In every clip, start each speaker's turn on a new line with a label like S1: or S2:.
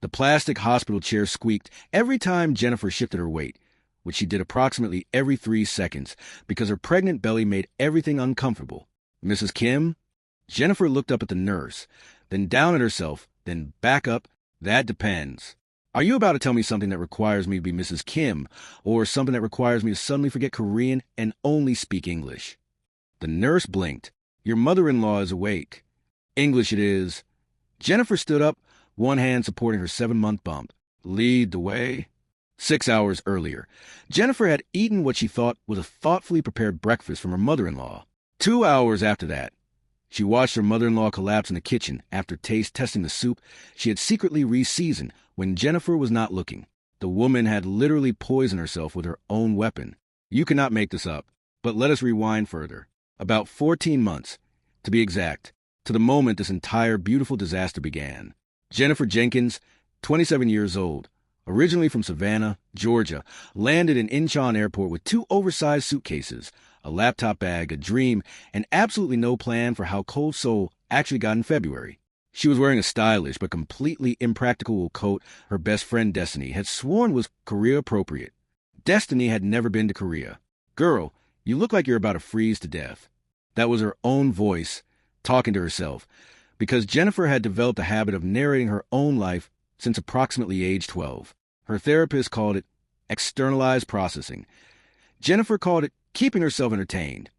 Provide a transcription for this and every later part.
S1: The plastic hospital chair squeaked every time Jennifer shifted her weight, which she did approximately every 3 seconds because her pregnant belly made everything uncomfortable. Mrs. Kim? Jennifer looked up at the nurse, then down at herself, then back up. That depends. Are you about to tell me something that requires me to be Mrs. Kim, or something that requires me to suddenly forget Korean and only speak English? The nurse blinked. Your mother-in-law is awake. English it is. Jennifer stood up, one hand supporting her 7-month bump. Lead the way. 6 hours earlier, Jennifer had eaten what she thought was a thoughtfully prepared breakfast from her mother-in-law. 2 hours after that, she watched her mother-in-law collapse in the kitchen after taste-testing the soup she had secretly re-seasoned when Jennifer was not looking. The woman had literally poisoned herself with her own weapon. You cannot make this up, but let us rewind further. About 14 months, to be exact, to the moment this entire beautiful disaster began. Jennifer Jenkins, 27 years old, originally from Savannah, Georgia, landed in Incheon Airport with 2 oversized suitcases, a laptop bag, a dream, and absolutely no plan for how Cold Seoul actually got in February. She was wearing a stylish but completely impractical coat her best friend Destiny had sworn was Korea appropriate. Destiny had never been to Korea. Girl, you look like you're about to freeze to death. That was her own voice talking to herself, because Jennifer had developed a habit of narrating her own life since approximately age 12. Her therapist called it externalized processing. Jennifer called it keeping herself entertained.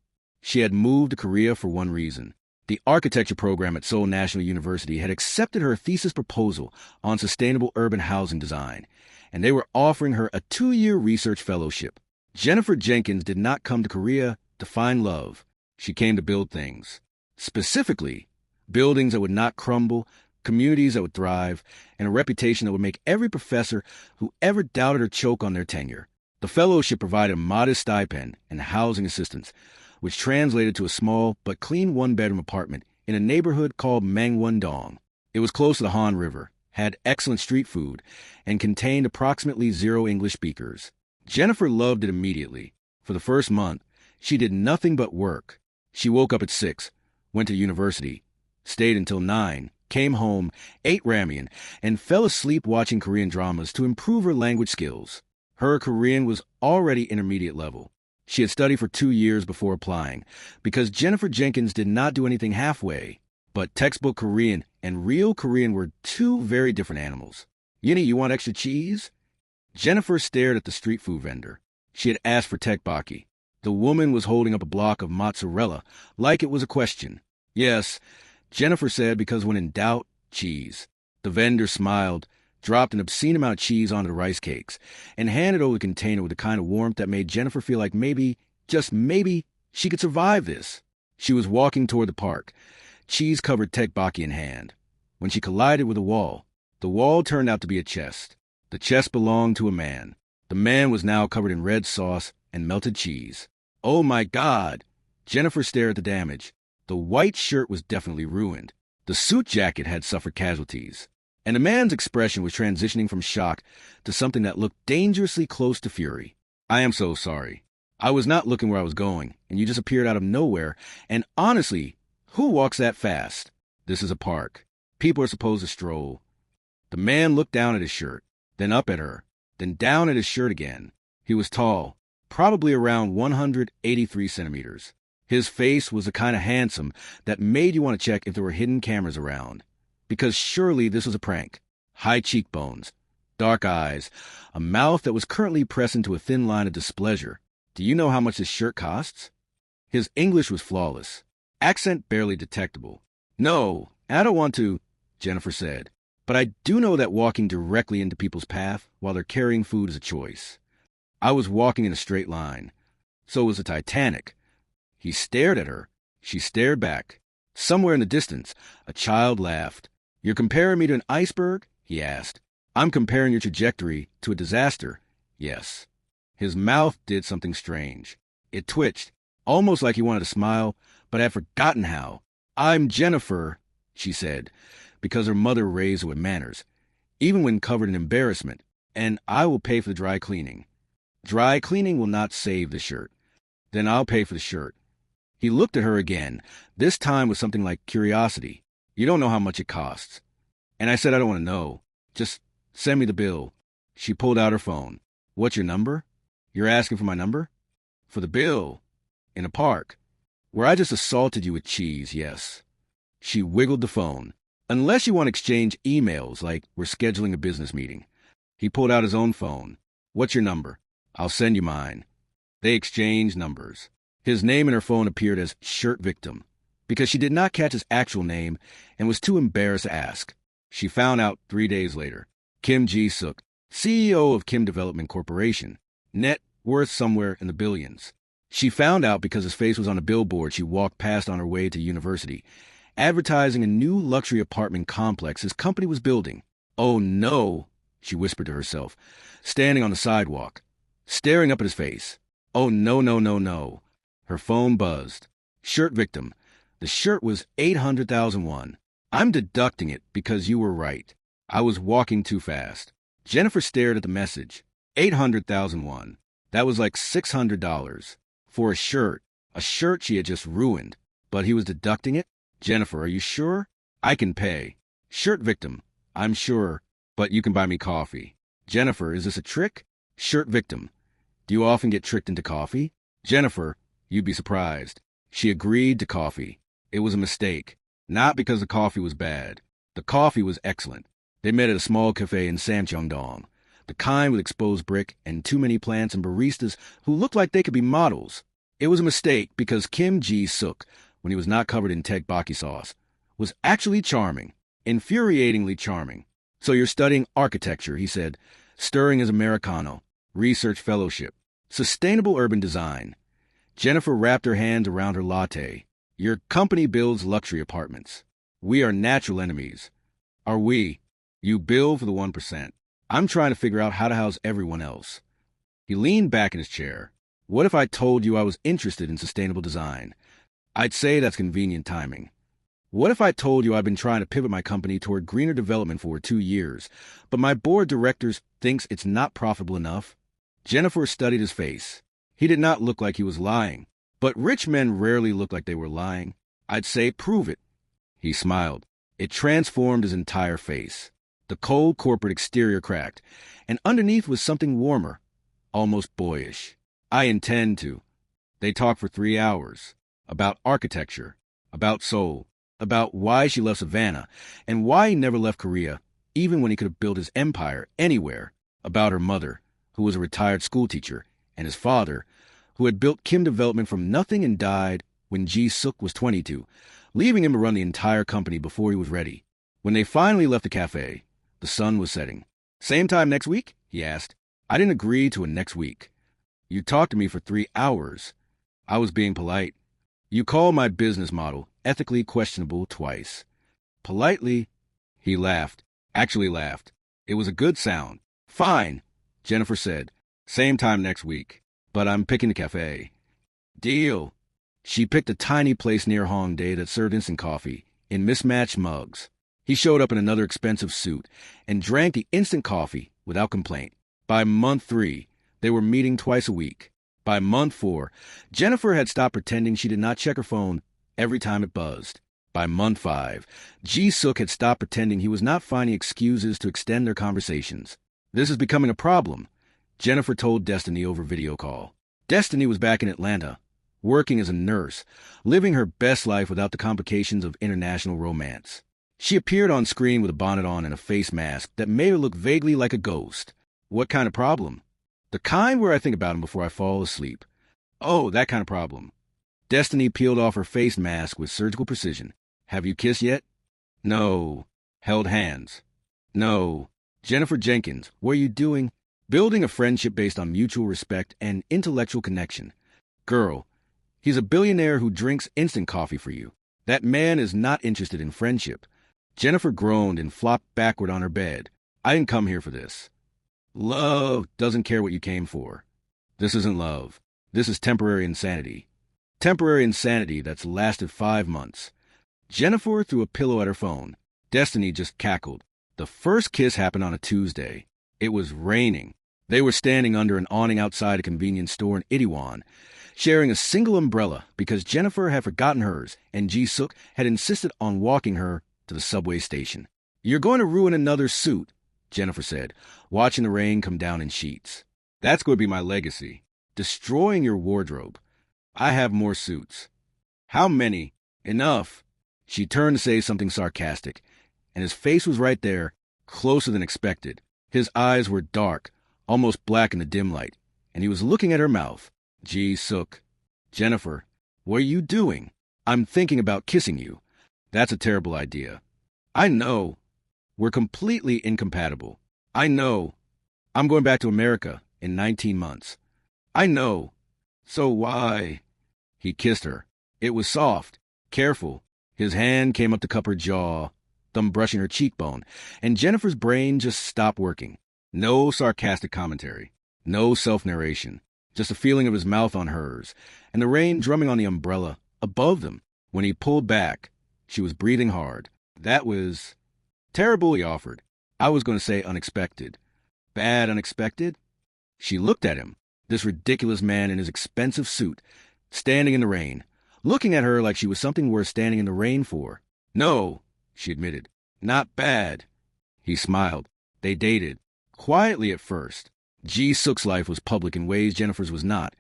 S1: She had moved to Korea for one reason. The architecture program at Seoul National University had accepted her thesis proposal on sustainable urban housing design, and they were offering her a 2-year research fellowship. Jennifer Jenkins did not come to Korea to find love. She came to build things. Specifically, buildings that would not crumble, communities that would thrive, and a reputation that would make every professor who ever doubted her choke on their tenure. The fellowship provided a modest stipend and housing assistance, which translated to a small but clean 1-bedroom apartment in a neighborhood called Mangwon-dong. It was close to the Han River, had excellent street food, and contained approximately 0 English speakers. Jennifer loved it immediately. For the first month, she did nothing but work. She woke up at 6, went to university, stayed until 9, came home, ate ramen, and fell asleep watching Korean dramas to improve her language skills. Her Korean was already intermediate level. She had studied for 2 years before applying, because Jennifer Jenkins did not do anything halfway. But textbook Korean and real Korean were 2 very different animals. Yinny, you want extra cheese? Jennifer stared at the street food vendor. She had asked for tteokbokki. The woman was holding up a block of mozzarella like it was a question. Yes, Jennifer said, because when in doubt, cheese. The vendor smiled, dropped an obscene amount of cheese onto the rice cakes, and handed over the container with the kind of warmth that made Jennifer feel like maybe, just maybe, she could survive this. She was walking toward the park, cheese-covered tteokbokki in hand, when she collided with a wall. The wall turned out to be a chest. The chest belonged to a man. The man was now covered in red sauce and melted cheese. Oh my God! Jennifer stared at the damage. The white shirt was definitely ruined. The suit jacket had suffered casualties. And the man's expression was transitioning from shock to something that looked dangerously close to fury. I am so sorry. I was not looking where I was going, and you just appeared out of nowhere, and honestly, who walks that fast? This is a park. People are supposed to stroll. The man looked down at his shirt, then up at her, then down at his shirt again. He was tall, probably around 183 centimeters. His face was the kind of handsome that made you want to check if there were hidden cameras around. Because surely this was a prank. High cheekbones, dark eyes, a mouth that was currently pressed into a thin line of displeasure. Do you know how much this shirt costs? His English was flawless, accent barely detectable. No, I don't want to, Jennifer said. But I do know that walking directly into people's path while they're carrying food is a choice. I was walking in a straight line. So was the Titanic. He stared at her. She stared back. Somewhere in the distance, a child laughed. You're comparing me to an iceberg? He asked. I'm comparing your trajectory to a disaster. Yes. His mouth did something strange. It twitched, almost like he wanted to smile, but had forgotten how. I'm Jennifer, she said, because her mother raised her with manners, even when covered in embarrassment, and I will pay for the dry cleaning. Dry cleaning will not save the shirt. Then I'll pay for the shirt. He looked at her again, this time with something like curiosity. You don't know how much it costs. And I said I don't want to know. Just Send me the bill. She pulled out her phone. What's your number? You're asking for my number? For the bill. In a park. Where I just assaulted you with cheese, yes. She wiggled the phone. Unless you want to exchange emails like we're scheduling a business meeting. He pulled out his own phone. What's your number? I'll send you mine. They exchanged numbers. His name in her phone appeared as Shirt Victim because she did not catch his actual name and was too embarrassed to ask. She found out 3 days later. Kim Ji-suk, CEO of Kim Development Corporation, net worth somewhere in the billions. She found out because his face was on a billboard she walked past on her way to university, advertising a new luxury apartment complex his company was building. Oh no, she whispered to herself, standing on the sidewalk, staring up at his face. Oh no, no, no, no. Her phone buzzed. Shirt Victim. The shirt was 800,000 won. I'm deducting it because you were right. I was walking too fast. Jennifer stared at the message. 800,000 won. That was like $600. For a shirt she had just ruined. But he was deducting it? Jennifer, are you sure? I can pay. Shirt Victim. I'm sure, but you can buy me coffee. Jennifer, is this a trick? Shirt Victim. Do you often get tricked into coffee? Jennifer, you'd be surprised. She agreed to coffee. It was a mistake. Not because the coffee was bad. The coffee was excellent. They met at a small cafe in Samcheong-dong, the kind with exposed brick and too many plants and baristas who looked like they could be models. It was a mistake because Kim Ji-suk, when he was not covered in tteokbokki sauce, was actually charming, infuriatingly charming. So you're studying architecture, he said, stirring his Americano, research fellowship, sustainable urban design. Jennifer wrapped her hands around her latte. Your company builds luxury apartments. We are natural enemies. Are we? You bill for the 1%. I'm trying to figure out how to house everyone else. He leaned back in his chair. What if I told you I was interested in sustainable design? I'd say that's convenient timing. What if I told you I've been trying to pivot my company toward greener development for 2 years, but my board of directors thinks it's not profitable enough? Jennifer studied his face. He did not look like he was lying, but rich men rarely look like they were lying. I'd say, prove it. He smiled. It transformed his entire face. The cold corporate exterior cracked, and underneath was something warmer, almost boyish. I intend to. They talked for 3 hours. About architecture, about Seoul, about why she left Savannah, and why he never left Korea, even when he could have built his empire anywhere, about her mother, who was a retired schoolteacher, and his father, who had built Kim Development from nothing and died when Ji-suk was 22, leaving him to run the entire company before he was ready. When they finally left the cafe, the sun was setting. Same time next week? He asked. I didn't agree to a next week. You talked to me for 3 hours. I was being polite. You called my business model ethically questionable twice. Politely, he laughed. Actually laughed. It was a good sound. Fine, Jennifer said. Same time next week. But I'm picking the cafe. Deal. She picked a tiny place near Hongdae that served instant coffee in mismatched mugs. He showed up in another expensive suit and drank the instant coffee without complaint. By month 3, they were meeting twice a week. By month 4, Jennifer had stopped pretending she did not check her phone every time it buzzed. By month 5, Ji-suk had stopped pretending he was not finding excuses to extend their conversations. This is becoming a problem, Jennifer told Destiny over video call. Destiny was back in Atlanta, working as a nurse, living her best life without the complications of international romance. She appeared on screen with a bonnet on and a face mask that made her look vaguely like a ghost. What kind of problem? The kind where I think about him before I fall asleep. Oh, that kind of problem. Destiny peeled off her face mask with surgical precision. Have you kissed yet? No. Held hands? No. Jennifer Jenkins, what are you doing? Building a friendship based on mutual respect and intellectual connection. Girl, he's a billionaire who drinks instant coffee for you. That man is not interested in friendship. Jennifer groaned and flopped backward on her bed. I didn't come here for this. Love doesn't care what you came for. This isn't love. This is temporary insanity. Temporary insanity that's lasted 5 months. Jennifer threw a pillow at her phone. Destiny just cackled. The first kiss happened on a Tuesday. It was raining. They were standing under an awning outside a convenience store in Itaewon, sharing a single umbrella because Jennifer had forgotten hers and Ji-suk had insisted on walking her to the subway station. You're going to ruin another suit, Jennifer said, watching the rain come down in sheets. That's going to be my legacy. Destroying your wardrobe. I have more suits. How many? Enough. She turned to say something sarcastic, and his face was right there, closer than expected. His eyes were dark, almost black in the dim light, and he was looking at her mouth. Ji-suk. Jennifer, what are you doing? I'm thinking about kissing you. That's a terrible idea. I know. We're completely incompatible. I know. I'm going back to America in 19 months. I know. So why? He kissed her. It was soft, careful. His hand came up to cup her jaw, thumb brushing her cheekbone, and Jennifer's brain just stopped working. No sarcastic commentary. No self-narration. Just a feeling of his mouth on hers, and the rain drumming on the umbrella above them. When he pulled back, she was breathing hard. That was terrible, he offered. I was going to say unexpected. Bad unexpected? She looked at him, this ridiculous man in his expensive suit, standing in the rain, looking at her like she was something worth standing in the rain for. No, she admitted. Not bad. He smiled. They dated. Quietly at first. Ji-suk's life was public in ways Jennifer's was not,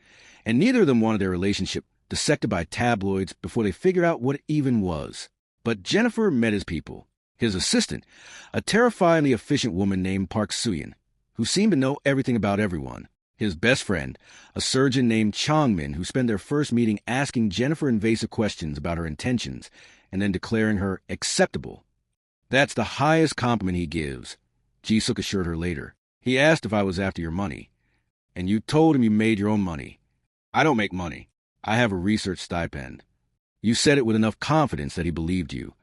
S1: and neither of them wanted their relationship dissected by tabloids before they figured out what it even was. But Jennifer met his people. His assistant, a terrifyingly efficient woman named Park Suyin, who seemed to know everything about everyone. His best friend, a surgeon named Chongmin, who spent their first meeting asking Jennifer invasive questions about her intentions and then declaring her acceptable. That's the highest compliment he gives, Ji-suk assured her later. He asked if I was after your money. And you told him you made your own money. I don't make money. I have a research stipend. You said it with enough confidence that he believed you.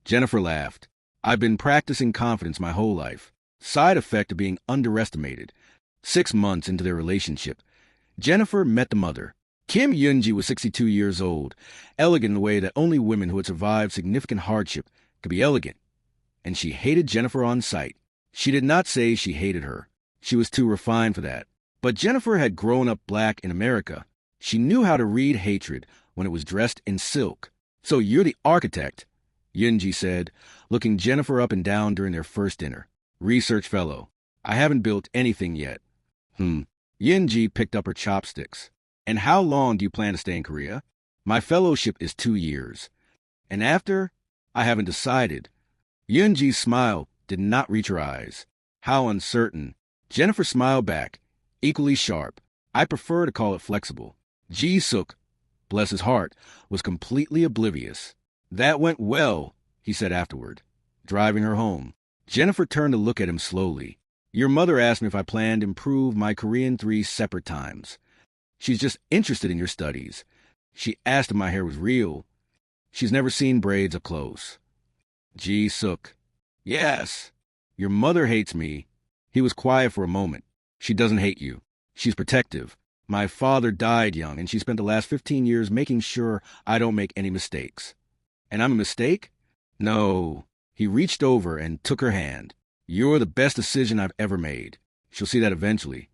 S1: Jennifer laughed. I've been practicing confidence my whole life. Side effect of being underestimated. 6 months into their relationship, Jennifer met the mother. Kim Yoonji was 62 years old, elegant in the way that only women who had survived significant hardship could be elegant. And she hated Jennifer on sight. She did not say she hated her. She was too refined for that. But Jennifer had grown up black in America. She knew how to read hatred when it was dressed in silk. So you're the architect, Yoonji said, looking Jennifer up and down during their first dinner. Research fellow. I haven't built anything yet. Yoonji picked up her chopsticks. And how long do you plan to stay in Korea? My fellowship is 2 years. And after? I haven't decided. Yoonji's smile did not reach her eyes. How uncertain. Jennifer smiled back, equally sharp. I prefer to call it flexible. Ji-suk, bless his heart, was completely oblivious. That went well, he said afterward, driving her home. Jennifer turned to look at him slowly. Your mother asked me if I planned to improve my Korean 3 separate times. She's just interested in your studies. She asked if my hair was real. She's never seen braids up close. Ji-suk. Yes. Your mother hates me. He was quiet for a moment. She doesn't hate you. She's protective. My father died young, and she spent the last 15 years making sure I don't make any mistakes. And I'm a mistake? No. He reached over and took her hand. You're the best decision I've ever made. She'll see that eventually.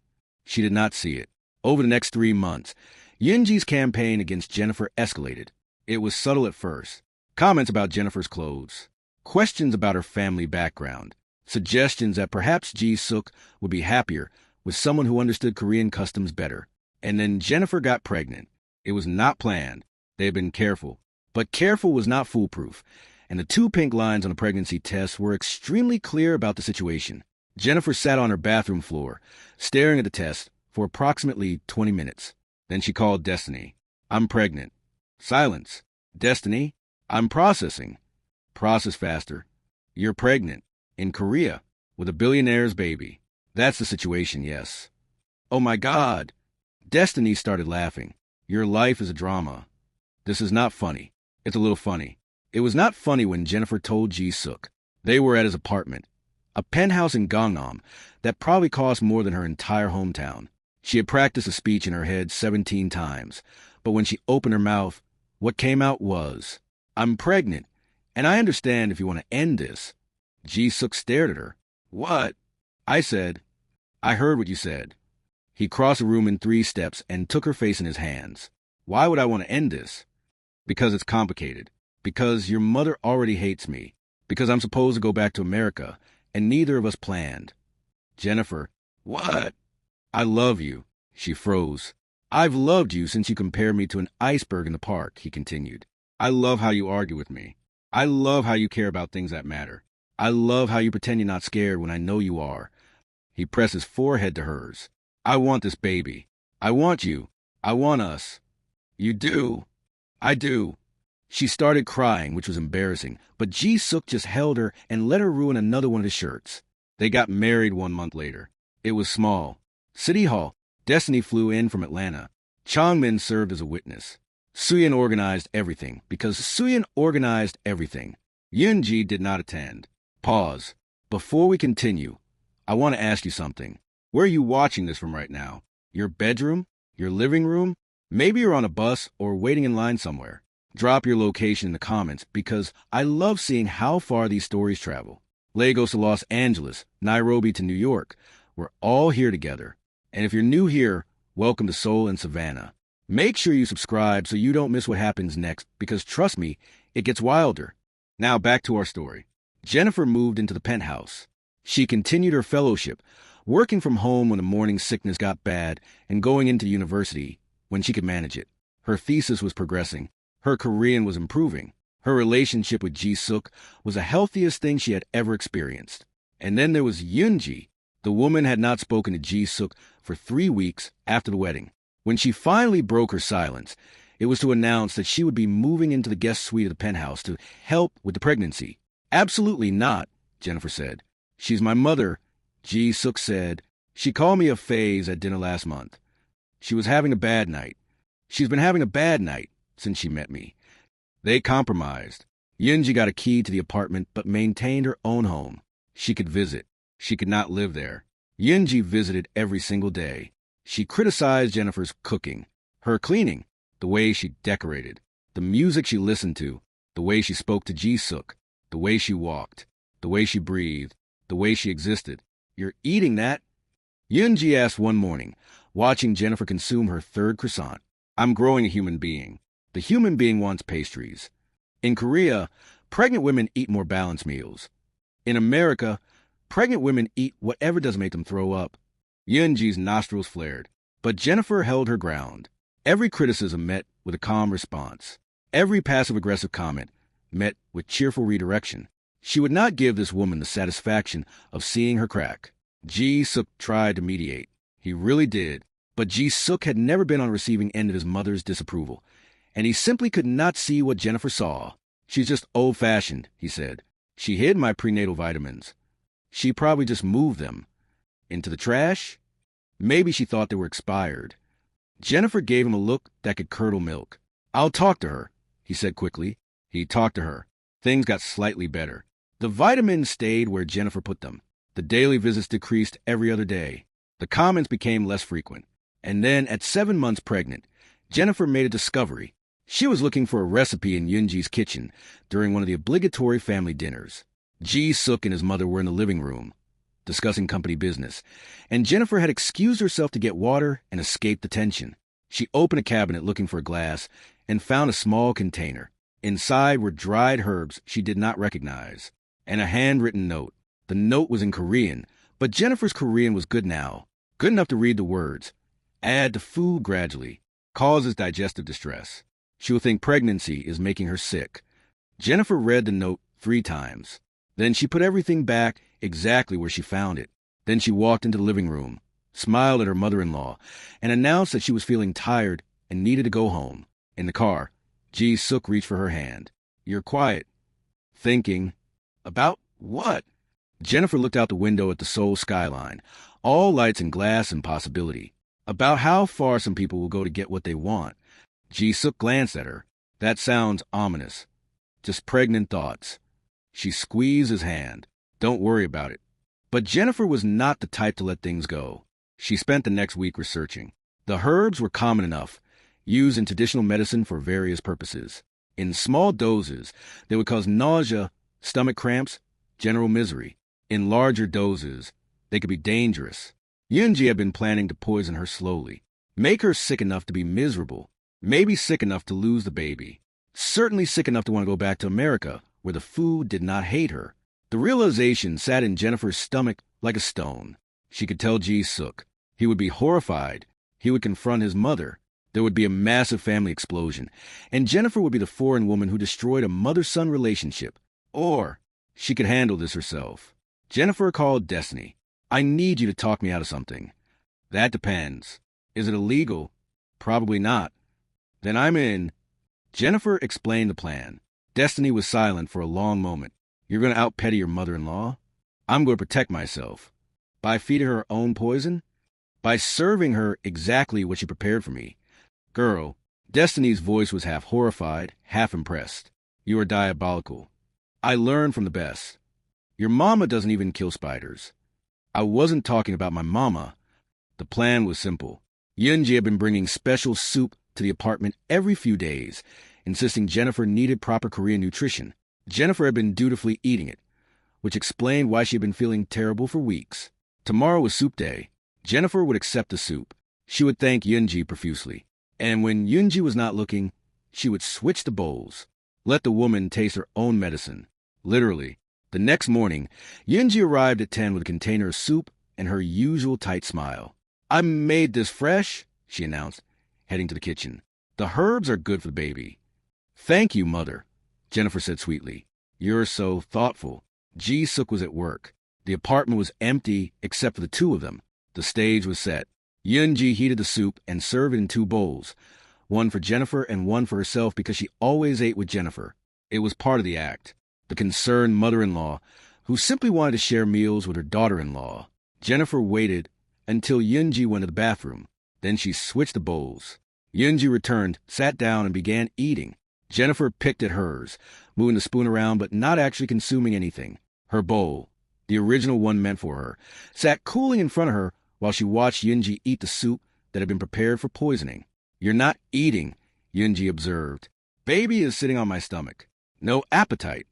S1: She did not see it. Over the next 3 months, Yoonji's campaign against Jennifer escalated. It was subtle at first. Comments about Jennifer's clothes. Questions about her family background. Suggestions that perhaps Ji-suk would be happier with someone who understood Korean customs better. And then Jennifer got pregnant. It was not planned. They had been careful. But careful was not foolproof. And the 2 pink lines on the pregnancy test were extremely clear about the situation. Jennifer sat on her bathroom floor, staring at the test for approximately 20 minutes. Then she called Destiny. I'm pregnant. Silence. Destiny, I'm processing. Process faster. You're pregnant. In Korea. With a billionaire's baby. That's the situation, yes. Oh my God. Destiny started laughing. Your life is a drama. This is not funny. It's a little funny. It was not funny when Jennifer told Ji-suk. They were at his apartment. A penthouse in Gangnam that probably cost more than her entire hometown. She had practiced a speech in her head 17 times. But when she opened her mouth, what came out was, I'm pregnant, and I understand if you want to end this. Ji-suk stared at her. What? I said, I heard what you said. He crossed the room in 3 steps and took her face in his hands. Why would I want to end this? Because it's complicated. Because your mother already hates me. Because I'm supposed to go back to America, and neither of us planned. Jennifer, what? I love you. She froze. I've loved you since you compared me to an iceberg in the park, he continued. I love how you argue with me. I love how you care about things that matter. I love how you pretend you're not scared when I know you are. He pressed his forehead to hers. I want this baby. I want you. I want us. You do. I do. She started crying, which was embarrassing, but Ji-suk just held her and let her ruin another one of his shirts. They got married 1 month later. It was small. City Hall. Destiny flew in from Atlanta. Changmin served as a witness. Suyin organized everything, because Suyin organized everything. Yoonji did not attend. Pause. Before we continue, I want to ask you something. Where are you watching this from right now? Your bedroom? Your living room? Maybe you're on a bus or waiting in line somewhere. Drop your location in the comments, because I love seeing how far these stories travel. Lagos to Los Angeles, Nairobi to New York. We're all here together. And if you're new here, welcome to Seoul and Savannah. Make sure you subscribe so you don't miss what happens next, because trust me, it gets wilder. Now back to our story. Jennifer moved into the penthouse. She continued her fellowship, working from home when the morning sickness got bad and going into university when she could manage it. Her thesis was progressing. Her Korean was improving. Her relationship with Ji-suk was the healthiest thing she had ever experienced. And then there was Yoonji. The woman had not spoken to Ji-suk for 3 weeks after the wedding. When she finally broke her silence, it was to announce that she would be moving into the guest suite of the penthouse to help with the pregnancy. Absolutely not, Jennifer said. She's my mother, Ji-suk said. She called me a phase at dinner last month. She was having a bad night. She's been having a bad night since she met me. They compromised. Yoonji got a key to the apartment but maintained her own home. She could visit. She could not live there. Yoonji visited every single day. She criticized Jennifer's cooking, her cleaning, the way she decorated, the music she listened to, the way she spoke to Ji-suk, the way she walked, the way she breathed, the way she existed. You're eating that? Yoonji asked one morning, watching Jennifer consume her third croissant. I'm growing a human being. The human being wants pastries. In Korea, pregnant women eat more balanced meals. In America, pregnant women eat whatever doesn't make them throw up. Yoonji's nostrils flared, but Jennifer held her ground. Every criticism met with a calm response. Every passive-aggressive comment met with cheerful redirection. She would not give this woman the satisfaction of seeing her crack. Ji-suk tried to mediate. He really did. But Ji-suk had never been on the receiving end of his mother's disapproval, and he simply could not see what Jennifer saw. She's just old-fashioned, he said. She hid my prenatal vitamins. She probably just moved them. Into the trash? Maybe she thought they were expired. Jennifer gave him a look that could curdle milk. I'll talk to her, he said quickly. He talked to her. Things got slightly better. The vitamins stayed where Jennifer put them. The daily visits decreased every other day. The comments became less frequent. And then, at 7 months pregnant, Jennifer made a discovery. She was looking for a recipe in Yoonji's kitchen during one of the obligatory family dinners. Ji-suk and his mother were in the living room, discussing company business, and Jennifer had excused herself to get water and escape the tension. She opened a cabinet looking for a glass and found a small container. Inside were dried herbs she did not recognize, and a handwritten note. The note was in Korean, but Jennifer's Korean was good now, good enough to read the words. Add to food gradually. Causes digestive distress. She will think pregnancy is making her sick. Jennifer read the note 3 times. Then she put everything back exactly where she found it. Then she walked into the living room, smiled at her mother-in-law, and announced that she was feeling tired and needed to go home. In the car, Ji-suk reached for her hand. You're quiet. Thinking. About what? Jennifer looked out the window at the Seoul skyline, all lights and glass and possibility. About how far some people will go to get what they want. Ji-suk glanced at her. That sounds ominous. Just pregnant thoughts. She squeezed his hand. Don't worry about it. But Jennifer was not the type to let things go. She spent the next week researching. The herbs were common enough, used in traditional medicine for various purposes. In small doses, they would cause nausea, stomach cramps, general misery. In larger doses, they could be dangerous. Yoonji had been planning to poison her slowly, make her sick enough to be miserable, maybe sick enough to lose the baby, certainly sick enough to want to go back to America, where the food did not hate her. The realization sat in Jennifer's stomach like a stone. She could tell Ji-suk. He would be horrified. He would confront his mother. There would be a massive family explosion. And Jennifer would be the foreign woman who destroyed a mother-son relationship. Or she could handle this herself. Jennifer called Destiny. I need you to talk me out of something. That depends. Is it illegal? Probably not. Then I'm in. Jennifer explained the plan. Destiny was silent for a long moment. You're going to out-petty your mother-in-law? I'm going to protect myself. By feeding her own poison? By serving her exactly what she prepared for me. Girl, Destiny's voice was half horrified, half impressed. You are diabolical. I learned from the best. Your mama doesn't even kill spiders. I wasn't talking about my mama. The plan was simple. Yoonji had been bringing special soup to the apartment every few days, insisting Jennifer needed proper Korean nutrition. Jennifer had been dutifully eating it, which explained why she had been feeling terrible for weeks. Tomorrow was soup day. Jennifer would accept the soup. She would thank Yoonji profusely. And when Yoonji was not looking, she would switch the bowls. Let the woman taste her own medicine. Literally. The next morning, Yoonji arrived at 10 with a container of soup and her usual tight smile. I made this fresh, she announced, heading to the kitchen. The herbs are good for the baby. Thank you, Mother, Jennifer said sweetly. You're so thoughtful. Ji-suk was at work. The apartment was empty except for the two of them. The stage was set. Yoonji heated the soup and served it in 2 bowls, one for Jennifer and one for herself because she always ate with Jennifer. It was part of the act. The concerned mother-in-law, who simply wanted to share meals with her daughter-in-law. Jennifer waited until Yoonji went to the bathroom. Then she switched the bowls. Yoonji returned, sat down, and began eating. Jennifer picked at hers, moving the spoon around but not actually consuming anything. Her bowl, the original one meant for her, sat cooling in front of her while she watched Yoonji eat the soup that had been prepared for poisoning. You're not eating, Yoonji observed. Baby is sitting on my stomach. No appetite.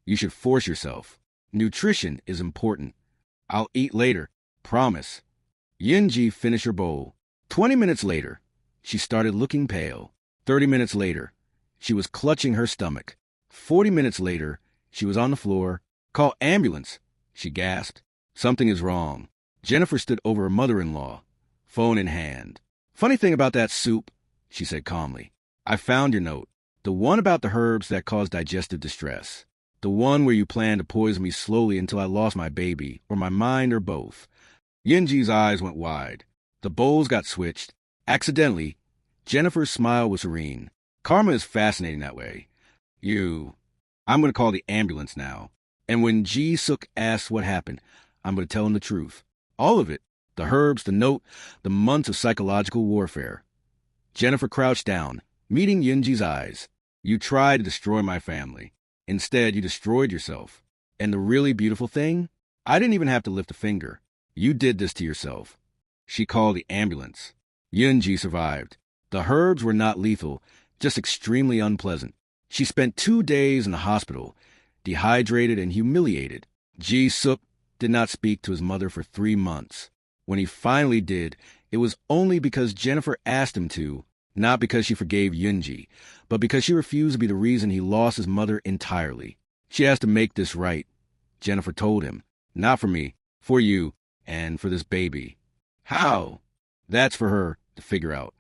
S1: You should force yourself. Nutrition is important. I'll eat later. Promise. Yoonji finished her bowl. 20 minutes later, she started looking pale. 30 minutes later, she was clutching her stomach. 40 minutes later, she was on the floor. Call ambulance, she gasped. Something is wrong. Jennifer stood over her mother-in-law, phone in hand. Funny thing about that soup, she said calmly. I found your note. The one about the herbs that cause digestive distress. The one where you planned to poison me slowly until I lost my baby, or my mind, or both. Yoonji's eyes went wide. The bowls got switched. Accidentally, Jennifer's smile was serene. Karma is fascinating that way. I'm going to call the ambulance now. And when Ji-suk asks what happened, I'm going to tell him the truth. All of it. The herbs, the note, the months of psychological warfare. Jennifer crouched down, meeting Yoonji's eyes. You tried to destroy my family. Instead, you destroyed yourself. And the really beautiful thing? I didn't even have to lift a finger. You did this to yourself. She called the ambulance. Yoonji survived. The herbs were not lethal, just extremely unpleasant. She spent 2 days in the hospital, dehydrated and humiliated. Ji-suk did not speak to his mother for 3 months. When he finally did, it was only because Jennifer asked him to, not because she forgave Yoonji, but because she refused to be the reason he lost his mother entirely. She has to make this right, Jennifer told him. Not for me, for you, and for this baby. How? That's for her to figure out.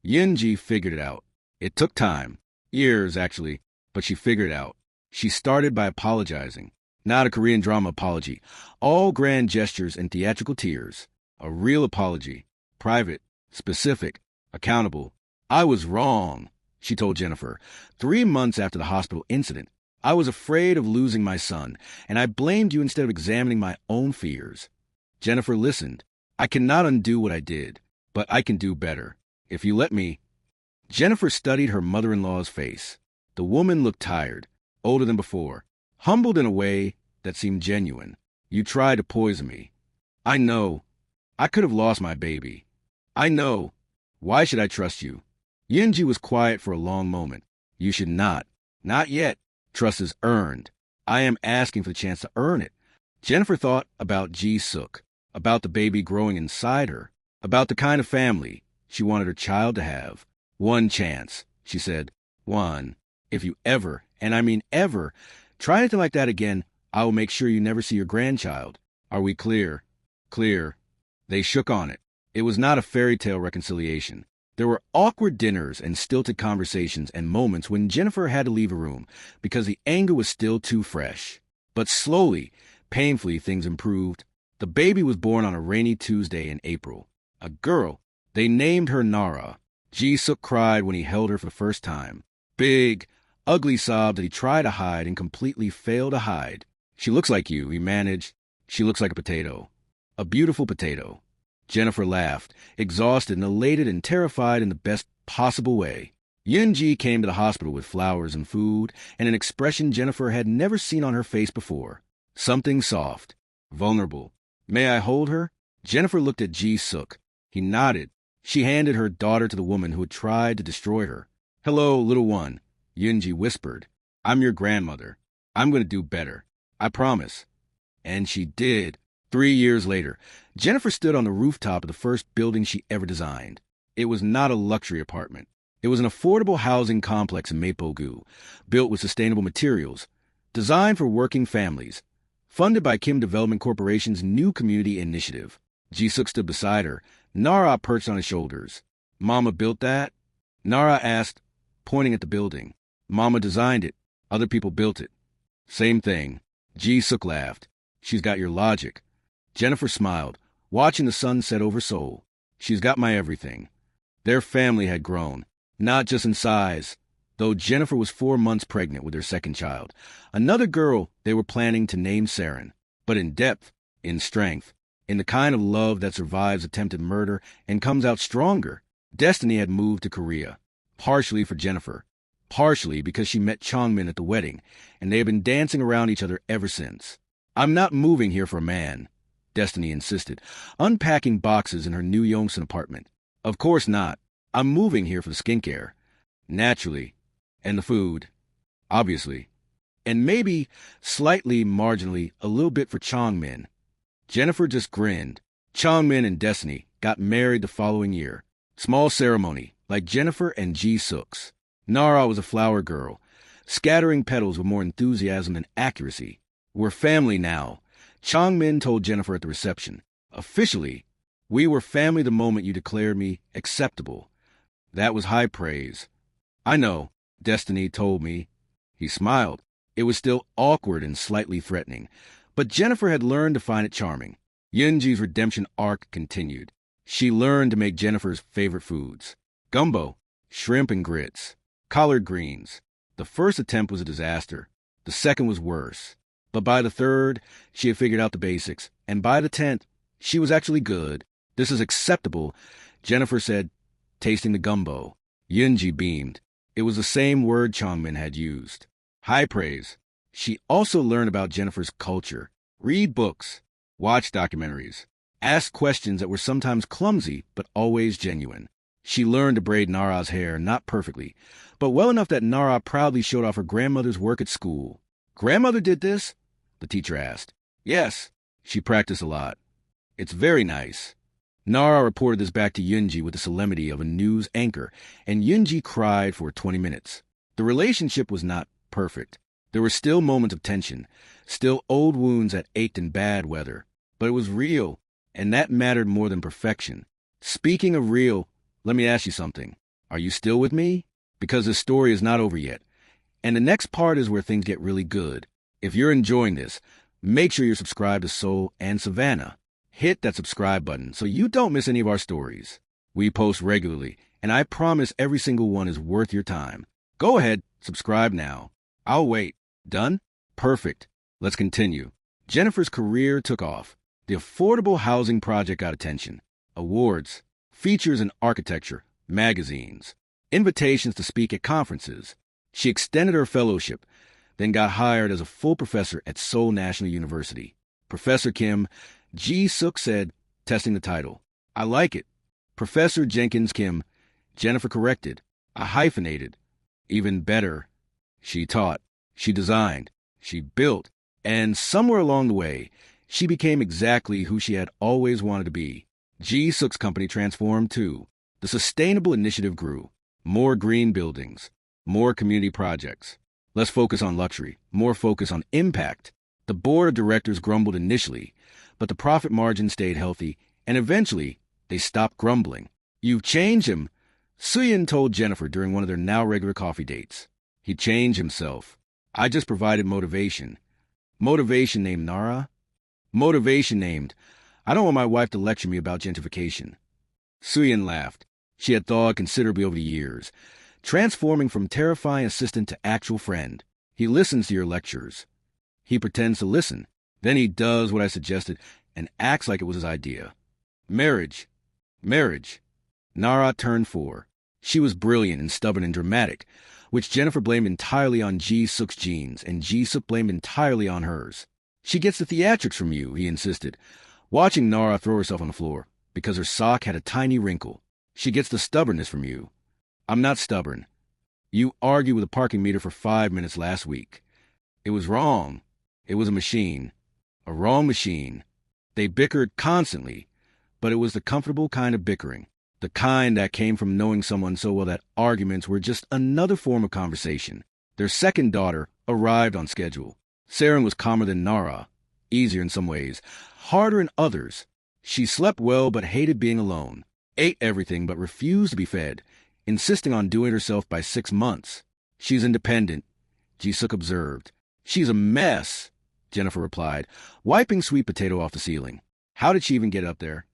S1: Yoonji figured it out. It took time. Years, actually, but she figured it out. She started by apologizing. Not a Korean drama apology. All grand gestures and theatrical tears. A real apology. Private, specific, accountable. I was wrong, she told Jennifer. 3 months after the hospital incident, I was afraid of losing my son, and I blamed you instead of examining my own fears. Jennifer listened. I cannot undo what I did, but I can do better. If you let me. Jennifer studied her mother-in-law's face. The woman looked tired, older than before, humbled in a way that seemed genuine. You tried to poison me. I know. I could have lost my baby. I know. Why should I trust you? Yoonji was quiet for a long moment. You should not. Not yet. Trust is earned. I am asking for the chance to earn it. Jennifer thought about Ji-suk, about the baby growing inside her, about the kind of family she wanted her child to have. 1 chance, she said. 1. If you ever, and I mean ever, try anything like that again, I will make sure you never see your grandchild. Are we clear? Clear. They shook on it. It was not a fairy tale reconciliation. There were awkward dinners and stilted conversations and moments when Jennifer had to leave a room because the anger was still too fresh. But slowly, painfully, things improved. The baby was born on a rainy Tuesday in April. A girl. They named her Nara. Ji-suk cried when he held her for the first time. Big, ugly sob that he tried to hide and completely failed to hide. She looks like you, he managed. She looks like a potato. A beautiful potato. Jennifer laughed, exhausted and elated and terrified in the best possible way. Yoon-ji came to the hospital with flowers and food and an expression Jennifer had never seen on her face before. Something soft, vulnerable. May I hold her? Jennifer looked at Ji-suk. He nodded. She handed her daughter to the woman who had tried to destroy her. Hello, little one, Yoon-ji whispered. I'm your grandmother. I'm going to do better. I promise. And she did. 3 years later, Jennifer stood on the rooftop of the first building she ever designed. It was not a luxury apartment. It was an affordable housing complex in Maple-gu, built with sustainable materials, designed for working families, funded by Kim Development Corporation's new community initiative. Ji-suk stood beside her, Nara perched on his shoulders. Mama built that? Nara asked, pointing at the building. Mama designed it. Other people built it. Same thing. Ji-suk laughed. She's got your logic. Jennifer smiled, watching the sun set over Seoul. She's got my everything. Their family had grown, not just in size, though Jennifer was 4 months pregnant with their second child. Another girl they were planning to name Saren, but in depth, in strength, in the kind of love that survives attempted murder and comes out stronger. Destiny had moved to Korea, partially for Jennifer, partially because she met Chongmin at the wedding, and they had been dancing around each other ever since. I'm not moving here for a man, Destiny insisted, unpacking boxes in her new Yongsan apartment. Of course not. I'm moving here for the skincare. Naturally. And the food. Obviously. And maybe, slightly, marginally, a little bit for Chongmin. Jennifer just grinned. Chongmin and Destiny got married the following year. Small ceremony, like Jennifer and Ji-suk's. Nara was a flower girl, scattering petals with more enthusiasm than accuracy. We're family now, Chongmin told Jennifer at the reception. Officially, we were family the moment you declared me acceptable. That was high praise. I know, Destiny told me. He smiled. It was still awkward and slightly threatening, but Jennifer had learned to find it charming. Yoonji's redemption arc continued. She learned to make Jennifer's favorite foods. Gumbo, shrimp and grits, collard greens. The first attempt was a disaster. The second was worse. But by the third, she had figured out the basics. And by the 10th, she was actually good. This is acceptable, Jennifer said, tasting the gumbo. Yoonji beamed. It was the same word Chongmin had used. High praise. She also learned about Jennifer's culture. Read books. Watch documentaries. Ask questions that were sometimes clumsy, but always genuine. She learned to braid Nara's hair, not perfectly, but well enough that Nara proudly showed off her grandmother's work at school. Grandmother did this? The teacher asked. Yes, she practiced a lot. It's very nice. Nara reported this back to Yoonji with the solemnity of a news anchor, and Yoonji cried for 20 minutes. The relationship was not perfect. There were still moments of tension, still old wounds that ached in bad weather. But it was real, and that mattered more than perfection. Speaking of real, let me ask you something. Are you still with me? Because this story is not over yet. And the next part is where things get really good. If you're enjoying this, make sure you're subscribed to Soul and Savannah. Hit that subscribe button so you don't miss any of our stories. We post regularly, and I promise every single one is worth your time. Go ahead, subscribe now. I'll wait. Done? Perfect. Let's continue. Jennifer's career took off. The affordable housing project got attention. Awards, features in architecture, magazines, invitations to speak at conferences. She extended her fellowship, then got hired as a full professor at Seoul National University. Professor Kim, Ji-suk said, testing the title. I like it. Professor Jenkins Kim, Jennifer corrected. I hyphenated. Even better. She taught. She designed. She built. And somewhere along the way, she became exactly who she had always wanted to be. Ji-suk's company transformed too. The sustainable initiative grew. More green buildings. More community projects. Less focus on luxury. More focus on impact. The board of directors grumbled initially, but the profit margin stayed healthy, And eventually, they stopped grumbling. "You've changed him," Suyin told Jennifer during one of their now regular coffee dates. "He changed himself. I just provided motivation." "Motivation named Nara?" "Motivation named, I don't want my wife to lecture me about gentrification." Suyin laughed. She had thawed considerably over the years, transforming from terrifying assistant to actual friend. "He listens to your lectures. He pretends to listen. Then he does what I suggested and acts like it was his idea. Marriage. Marriage." Nara turned 4. She was brilliant and stubborn and dramatic, which Jennifer blamed entirely on Ji-suk's genes, and Ji-suk blamed entirely on hers. "She gets the theatrics from you," he insisted, watching Nara throw herself on the floor, because her sock had a tiny wrinkle. "She gets the stubbornness from you." "I'm not stubborn. You argued with a parking meter for 5 minutes last week. It was wrong. It was a machine. A wrong machine." They bickered constantly, but it was the comfortable kind of bickering. The kind that came from knowing someone so well that arguments were just another form of conversation. Their second daughter arrived on schedule. Saren was calmer than Nara, easier in some ways, harder in others. She slept well but hated being alone, ate everything but refused to be fed, insisting on doing it herself by 6 months. "She's independent," Ji-suk observed. "She's a mess," Jennifer replied, wiping sweet potato off the ceiling. "How did she even get up there?"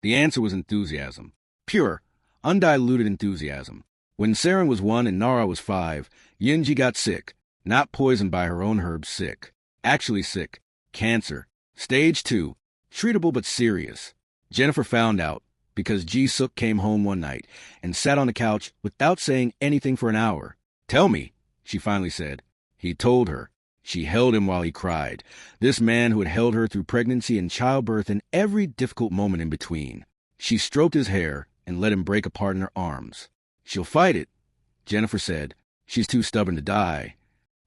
S1: The answer was enthusiasm. Pure, undiluted enthusiasm. When Saren was 1 and Nara was 5, Yunji got sick. Not poisoned by her own herbs, sick. Actually sick. Cancer. Stage 2. Treatable but serious. Jennifer found out because Ji-suk came home one night and sat on the couch without saying anything for an hour. "Tell me," she finally said. He told her. She held him while he cried. This man who had held her through pregnancy and childbirth and every difficult moment in between. She stroked his hair and let him break apart in her arms. "She'll fight it," Jennifer said. "She's too stubborn to die.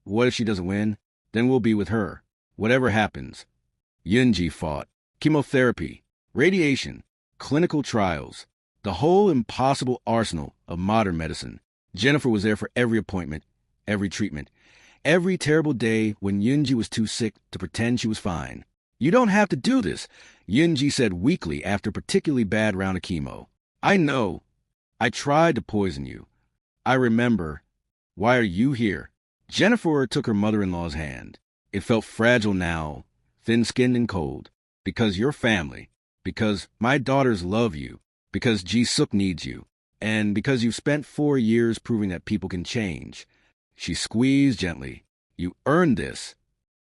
S1: What if she doesn't win? Then we'll be with her. Whatever happens." Yunji fought. Chemotherapy, radiation, clinical trials, the whole impossible arsenal of modern medicine. Jennifer was there for every appointment, every treatment, every terrible day when Yunji was too sick to pretend she was fine. "You don't have to do this," Yunji said weakly after a particularly bad round of chemo. "I know. I tried to poison you. I remember. Why are you here?" Jennifer took her mother-in-law's hand. It felt fragile now, thin-skinned and cold. "Because you're family. Because my daughters love you. Because Ji-suk needs you. And because you've spent 4 years proving that people can change." She squeezed gently. "You earned this."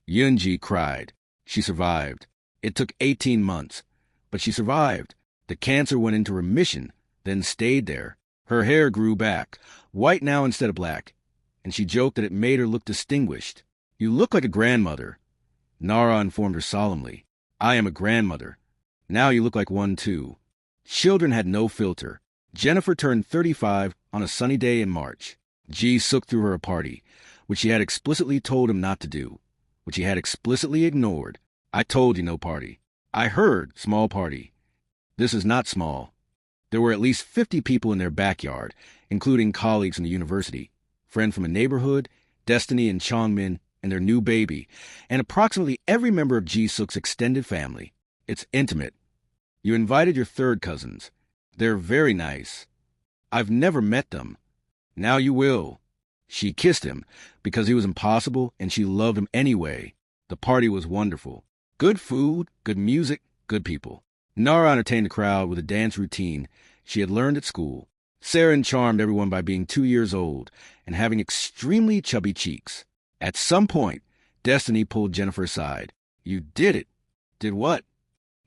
S1: Yunji cried. She survived. It took 18 months, but she survived. The cancer went into remission, then stayed there. Her hair grew back, white now instead of black, and she joked that it made her look distinguished. "You look like a grandmother," Nara informed her solemnly. "I am a grandmother. Now you look like one too." Children had no filter. Jennifer turned 35 on a sunny day in March. Ji-suk threw her a party, which she had explicitly told him not to do, which he had explicitly ignored. "I told you no party." "I heard small party." This is not small. There were at least 50 people in their backyard, including colleagues from the university, friend from a neighborhood, Destiny and Chongmin, and their new baby, and approximately every member of Ji-suk's extended family. It's intimate. You invited your third cousins. They're very nice. I've never met them. Now you will. She kissed him because he was impossible and she loved him anyway. The party was wonderful. Good food, good music, good people. Nara entertained the crowd with a dance routine she had learned at school. Saren charmed everyone by being 2 years old and having extremely chubby cheeks. At some point, Destiny pulled Jennifer aside. "You did it." "Did what?"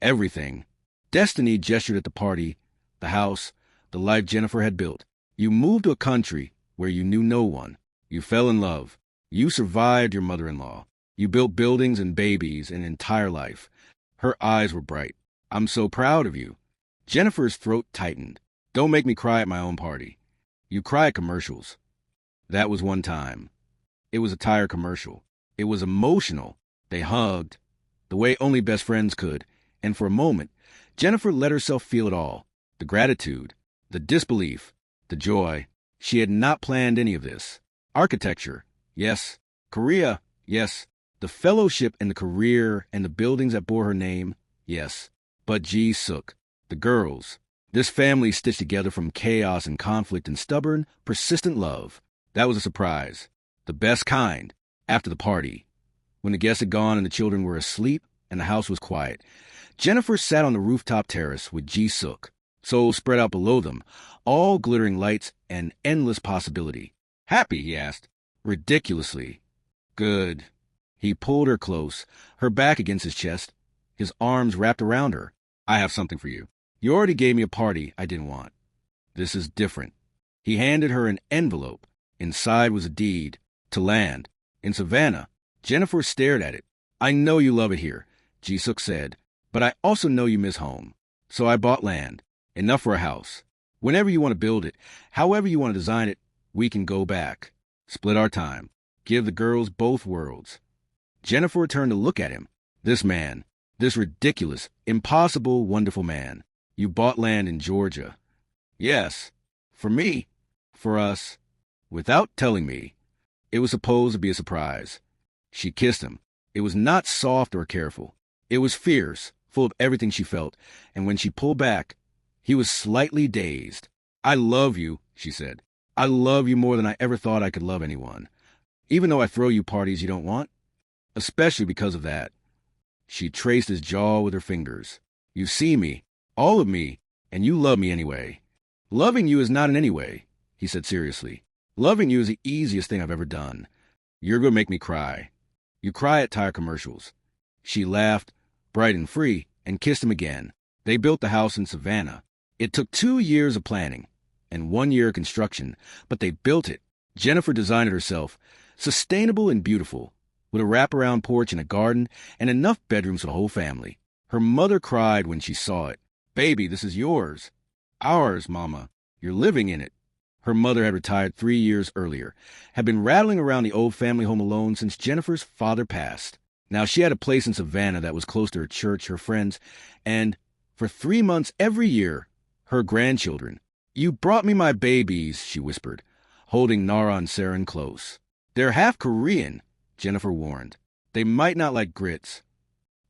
S1: "Everything." Destiny gestured at the party, the house, the life Jennifer had built. "You moved to a country where you knew no one. You fell in love. You survived your mother-in-law. You built buildings and babies and an entire life." Her eyes were bright. "I'm so proud of you." Jennifer's throat tightened. "Don't make me cry at my own party. You cry at commercials." That was one time. It was a tire commercial. It was emotional. They hugged, the way only best friends could, and for a moment, Jennifer let herself feel it all. The gratitude, the disbelief, the joy. She had not planned any of this. Architecture, yes. Korea, yes. The fellowship and the career and the buildings that bore her name, yes. But Ji-suk. The girls. This family stitched together from chaos and conflict and stubborn, persistent love. That was a surprise. The best kind. After the party. When the guests had gone and the children were asleep and the house was quiet, Jennifer sat on the rooftop terrace with Ji-suk, souls spread out below them, all glittering lights and endless possibility. Happy, he asked. Ridiculously. Good. He pulled her close, her back against his chest, his arms wrapped around her. I have something for you. You already gave me a party I didn't want. This is different. He handed her an envelope. Inside was a deed. To land. In Savannah. Jennifer stared at it. I know you love it here, Ji-suk said, but I also know you miss home. So I bought land. Enough for a house. Whenever you want to build it, however you want to design it, we can go back. Split our time. Give the girls both worlds. Jennifer turned to look at him. This man. This ridiculous, impossible, wonderful man. You bought land in Georgia. Yes. For me. For us. Without telling me. It was supposed to be a surprise. She kissed him. It was not soft or careful. It was fierce, full of everything she felt, and when she pulled back, he was slightly dazed. I love you, she said. I love you more than I ever thought I could love anyone. Even though I throw you parties you don't want. Especially because of that. She traced his jaw with her fingers. You see me, all of me, and you love me anyway. Loving you is not in any way, he said seriously. Loving you is the easiest thing I've ever done. You're going to make me cry. You cry at tire commercials. She laughed, bright and free, and kissed him again. They built the house in Savannah. It took 2 years of planning and 1 year of construction, but they built it. Jennifer designed it herself, sustainable and beautiful, with a wraparound porch and a garden and enough bedrooms for the whole family. Her mother cried when she saw it. Baby, this is yours. Ours, Mama. You're living in it. Her mother had retired 3 years earlier, had been rattling around the old family home alone since Jennifer's father passed. Now she had a place in Savannah that was close to her church, her friends, and, for 3 months every year, her grandchildren. You brought me my babies, she whispered, holding Nara and Saren close. They're half Korean, Jennifer warned. They might not like grits.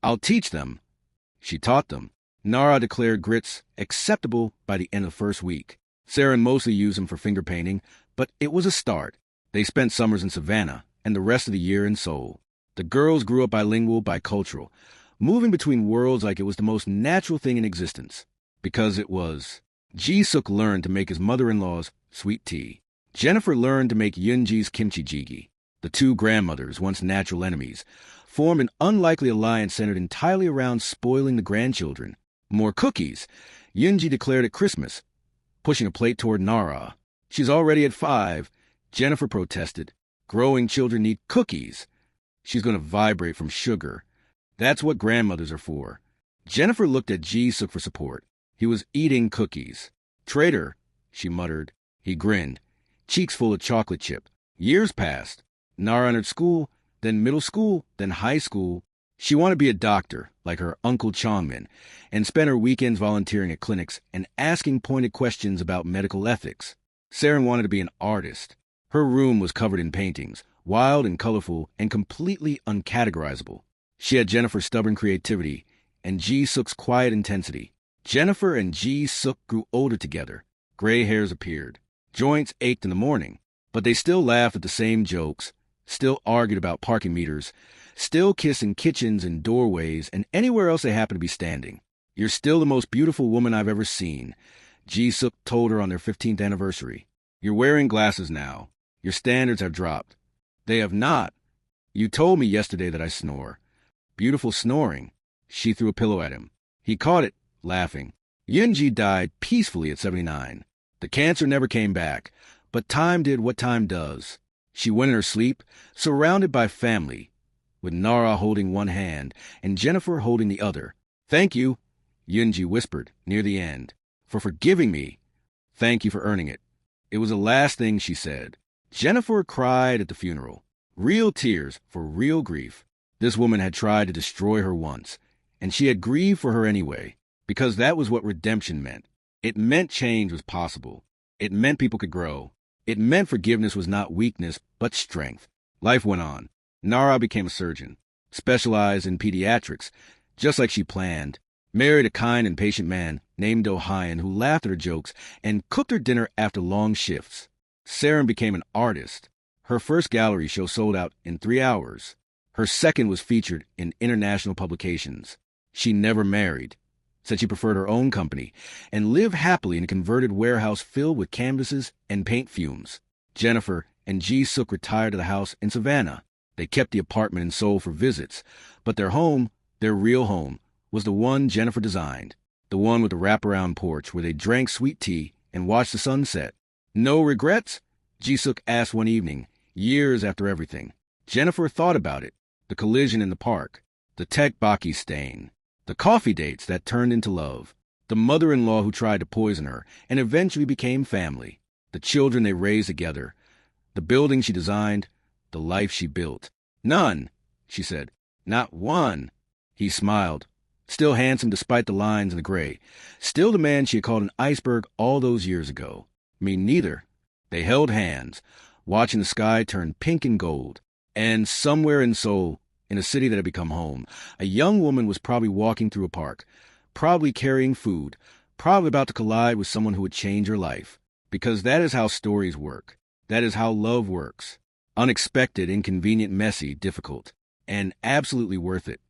S1: I'll teach them. She taught them. Nara declared grits acceptable by the end of the first week. Saren mostly used them for finger painting, but it was a start. They spent summers in Savannah and the rest of the year in Seoul. The girls grew up bilingual, bicultural, moving between worlds like it was the most natural thing in existence. Because it was. Ji-suk learned to make his mother-in-law's sweet tea. Jennifer learned to make Yoonji's kimchi jjigae. The two grandmothers, once natural enemies, formed an unlikely alliance centered entirely around spoiling the grandchildren. More cookies. Yoonji declared at Christmas, pushing a plate toward Nara. She's already at 5. Jennifer protested. Growing children need cookies. She's going to vibrate from sugar. That's what grandmothers are for. Jennifer looked at Ji-suk for support. He was eating cookies. Traitor, she muttered. He grinned, cheeks full of chocolate chip. Years passed. Nara entered school, then middle school, then high school. She wanted to be a doctor, like her Uncle Chongmin, and spent her weekends volunteering at clinics and asking pointed questions about medical ethics. Saren wanted to be an artist. Her room was covered in paintings, wild and colorful and completely uncategorizable. She had Jennifer's stubborn creativity and Ji-suk's quiet intensity. Jennifer and Ji-suk grew older together. Gray hairs appeared. Joints ached in the morning, but they still laughed at the same jokes, still argued about parking meters, still kissed in kitchens and doorways and anywhere else they happened to be standing. You're still the most beautiful woman I've ever seen, Ji-suk told her on their 15th anniversary. You're wearing glasses now. Your standards have dropped. They have not. You told me yesterday that I snore. Beautiful snoring. She threw a pillow at him. He caught it, laughing. Yoonji died peacefully at 79. The cancer never came back, but time did what time does. She went in her sleep, surrounded by family, with Nara holding one hand and Jennifer holding the other. Thank you, Yoonji whispered near the end, for forgiving me. Thank you for earning it. It was the last thing she said. Jennifer cried at the funeral. Real tears for real grief. This woman had tried to destroy her once, and she had grieved for her anyway, because that was what redemption meant. It meant change was possible. It meant people could grow. It meant forgiveness was not weakness, but strength. Life went on. Nara became a surgeon, specialized in pediatrics, just like she planned. married a kind and patient man named O'Hyan who laughed at her jokes and cooked her dinner after long shifts. Saren became an artist. Her first gallery show sold out in 3 hours. Her second was featured in international publications. She never married, said she preferred her own company, and lived happily in a converted warehouse filled with canvases and paint fumes. Jennifer and Ji-suk retired to the house in Savannah. They kept the apartment in Seoul for visits, but their home, their real home, was the one Jennifer designed, the one with the wraparound porch where they drank sweet tea and watched the sunset. No regrets? Ji-suk asked one evening, years after everything. Jennifer thought about it, the collision in the park, the tteokbokki stain, the coffee dates that turned into love, the mother-in-law who tried to poison her and eventually became family, the children they raised together, the building she designed, the life she built. None, she said. Not one. He smiled, still handsome despite the lines and the gray, still the man she had called an iceberg all those years ago. Me neither. They held hands, watching the sky turn pink and gold. And somewhere in Seoul, in a city that had become home, a young woman was probably walking through a park, probably carrying food, probably about to collide with someone who would change her life. Because that is how stories work. That is how love works. Unexpected, inconvenient, messy, difficult, and absolutely worth it.